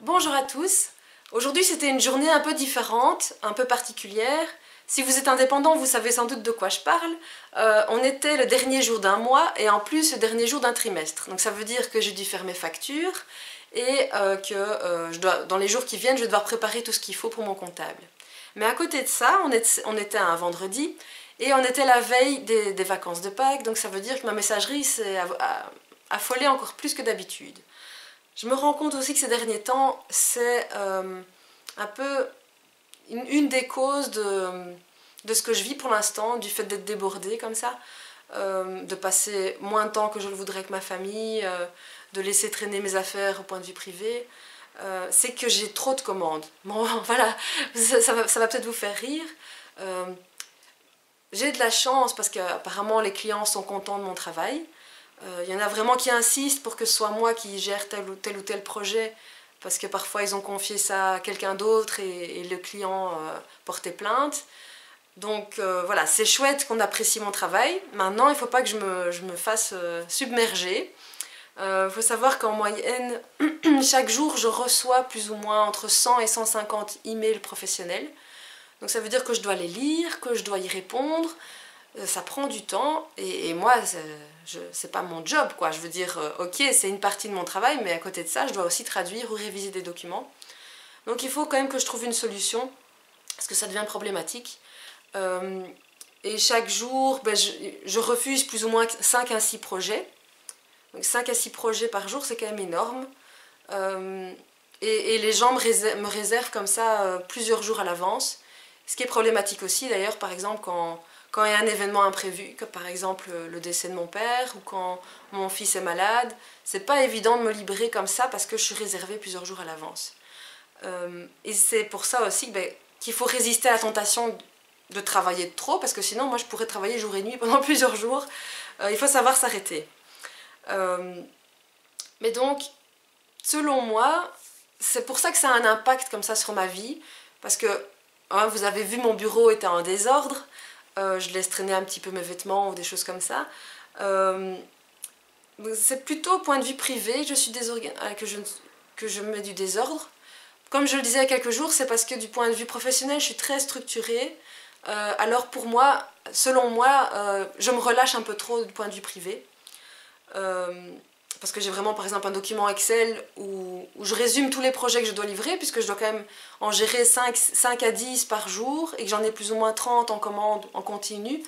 Bonjour à tous. Aujourd'hui c'était une journée un peu différente, un peu particulière. Si vous êtes indépendant, vous savez sans doute de quoi je parle. On était le dernier jour d'un mois et en plus le dernier jour d'un trimestre. Donc ça veut dire que j'ai dû faire mes factures et dans les jours qui viennent, je vais devoir préparer tout ce qu'il faut pour mon comptable. Mais à côté de ça, on était un vendredi et on était la veille des vacances de Pâques. Donc ça veut dire que ma messagerie s'est affolée encore plus que d'habitude. Je me rends compte aussi que ces derniers temps, c'est un peu une des causes de ce que je vis pour l'instant, du fait d'être débordée comme ça, de passer moins de temps que je le voudrais avec ma famille, de laisser traîner mes affaires au point de vue privé, c'est que j'ai trop de commandes. Bon, voilà, ça va peut-être vous faire rire. J'ai de la chance parce qu'apparemment les clients sont contents de mon travail. Il y en a vraiment qui insistent pour que ce soit moi qui gère tel ou tel projet, parce que parfois ils ont confié ça à quelqu'un d'autre et le client portait plainte. Donc voilà, c'est chouette qu'on apprécie mon travail. Maintenant, il ne faut pas que je me fasse submerger. Il faut savoir qu'en moyenne, chaque jour, je reçois plus ou moins entre 100 et 150 emails professionnels. Donc ça veut dire que je dois les lire, que je dois y répondre. Ça prend du temps et moi, c'est pas mon job, quoi. Je veux dire, ok, c'est une partie de mon travail, mais à côté de ça, je dois aussi traduire ou réviser des documents. Donc il faut quand même que je trouve une solution, parce que ça devient problématique. Et chaque jour, ben, je refuse plus ou moins 5 à 6 projets. Donc 5 à 6 projets par jour, c'est quand même énorme. Et les gens me réservent comme ça plusieurs jours à l'avance. Ce qui est problématique aussi, d'ailleurs, par exemple, quand il y a un événement imprévu, comme par exemple le décès de mon père ou quand mon fils est malade, c'est pas évident de me libérer comme ça parce que je suis réservée plusieurs jours à l'avance. Et c'est pour ça aussi qu'il faut résister à la tentation de travailler trop, parce que sinon moi je pourrais travailler jour et nuit pendant plusieurs jours. Il faut savoir s'arrêter. Mais donc, selon moi, c'est pour ça que ça a un impact comme ça sur ma vie, parce que hein, vous avez vu, mon bureau était en désordre. Je laisse traîner un petit peu mes vêtements ou des choses comme ça. C'est plutôt au point de vue privé que je mets du désordre. Comme je le disais il y a quelques jours, c'est parce que du point de vue professionnel, je suis très structurée. Alors pour moi, selon moi, je me relâche un peu trop du point de vue privé. Parce que j'ai vraiment par exemple un document Excel où je résume tous les projets que je dois livrer, puisque je dois quand même en gérer 5 à 10 par jour et que j'en ai plus ou moins 30 en commande en continu.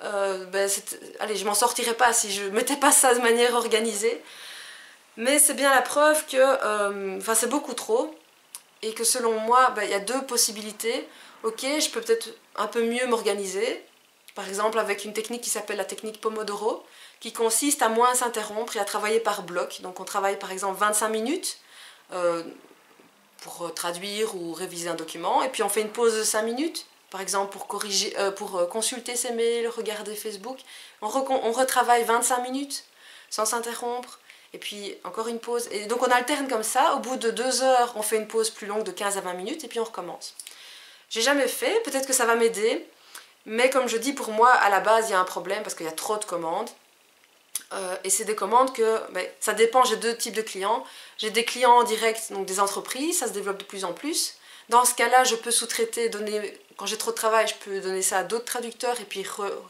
Allez, je m'en sortirais pas si je mettais pas ça de manière organisée. Mais c'est bien la preuve que c'est beaucoup trop et que selon moi, il y a deux possibilités. Ok, je peux peut-être un peu mieux m'organiser, par exemple avec une technique qui s'appelle la technique Pomodoro, qui consiste à moins s'interrompre et à travailler par bloc. Donc on travaille par exemple 25 minutes pour traduire ou réviser un document, et puis on fait une pause de 5 minutes, par exemple pour consulter ses mails, regarder Facebook. On retravaille 25 minutes sans s'interrompre, et puis encore une pause. Et donc on alterne comme ça, au bout de 2 heures, on fait une pause plus longue de 15 à 20 minutes, et puis on recommence. J'ai jamais fait, peut-être que ça va m'aider, mais comme je dis, pour moi, à la base, il y a un problème parce qu'il y a trop de commandes. Et c'est des commandes que, ça dépend, j'ai deux types de clients. J'ai des clients en direct, donc des entreprises, ça se développe de plus en plus. Dans ce cas-là, je peux sous-traiter, quand j'ai trop de travail, je peux donner ça à d'autres traducteurs et puis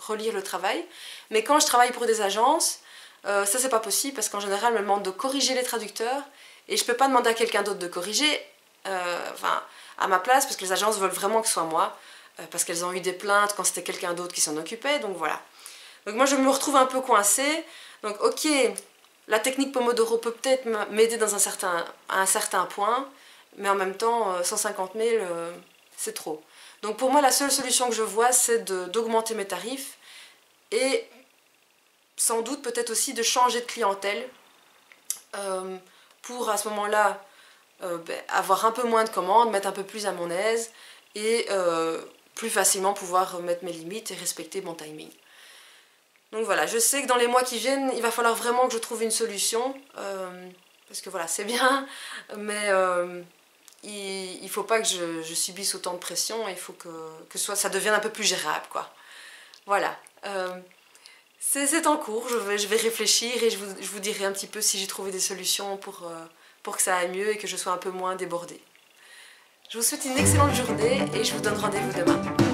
relire le travail. Mais quand je travaille pour des agences, ça c'est pas possible parce qu'en général, on me demande de corriger les traducteurs et je peux pas demander à quelqu'un d'autre de corriger à ma place, parce que les agences veulent vraiment que ce soit moi, parce qu'elles ont eu des plaintes quand c'était quelqu'un d'autre qui s'en occupait, donc voilà. Donc moi je me retrouve un peu coincée. Donc ok, la technique Pomodoro peut peut-être m'aider à un certain point, mais en même temps 150 000 c'est trop. Donc pour moi la seule solution que je vois, c'est d'augmenter mes tarifs et sans doute peut-être aussi de changer de clientèle pour à ce moment-là avoir un peu moins de commandes, mettre un peu plus à mon aise et plus facilement pouvoir mettre mes limites et respecter mon timing. Donc voilà, je sais que dans les mois qui viennent, il va falloir vraiment que je trouve une solution. Parce que voilà, c'est bien, mais il ne faut pas que je subisse autant de pression, il faut que ça devienne un peu plus gérable, quoi. Voilà. C'est en cours, je vais réfléchir et je vous dirai un petit peu si j'ai trouvé des solutions pour que ça aille mieux et que je sois un peu moins débordée. Je vous souhaite une excellente journée et je vous donne rendez-vous demain.